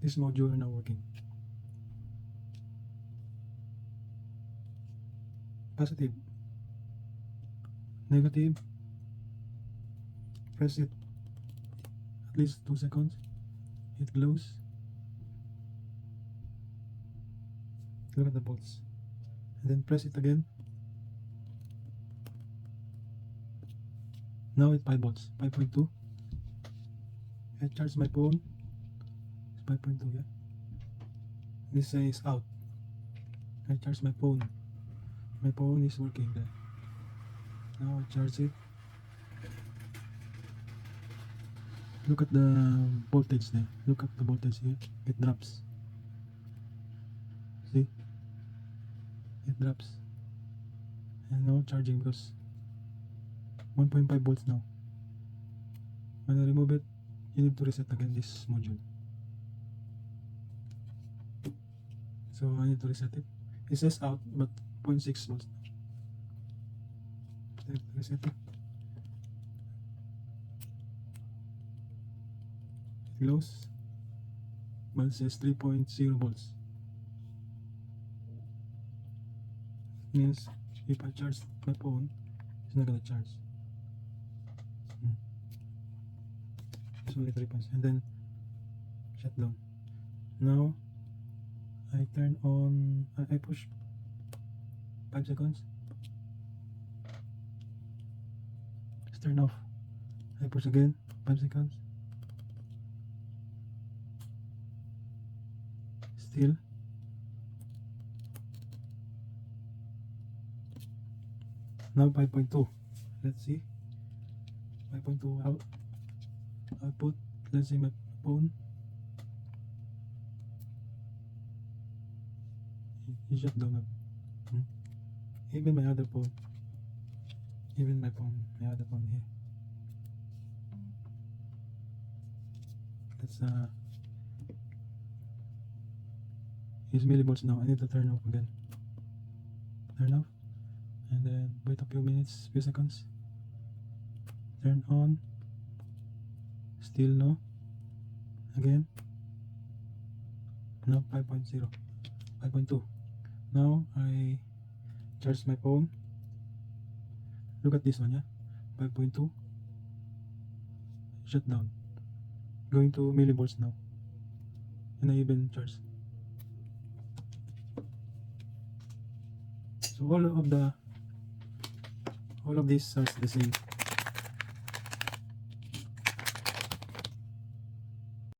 This module are now working. Positive, negative, press it at least 2 seconds, it glows. Look at the bolts, and then press it again. Now it's 5 volts, 5.2. I charge my phone, it's 5.2, yeah. This says out. I charge my phone is working there. Now I charge it. Look at the voltage there, look at the voltage here, it drops. See, it drops. And now charging because 1.5 volts now. When I remove it, you need to reset again this module. So I need to reset it. It says out, but 0.6 volts. Reset it. It glows, but it says 3.0 volts. Means if I charge my phone, it's not gonna charge. It's only 3 points, and then shut down. Now I turn on, I push 5 seconds, it's turn off. I push again 5 seconds, still. Now 5.2, let's see, 5.2 out, output. Let's see my phone. It shut down. Even my other phone, my other phone here. Let's use millivolts now. I need to turn off again. Turn off, and then wait a few minutes, few seconds. Turn on. Still no. Again. Now 5.0, 5.2. Now I charge my phone. Look at this one, yeah. 5.2. Shut down. Going to millivolts now. And I even charge. So all of these are the same.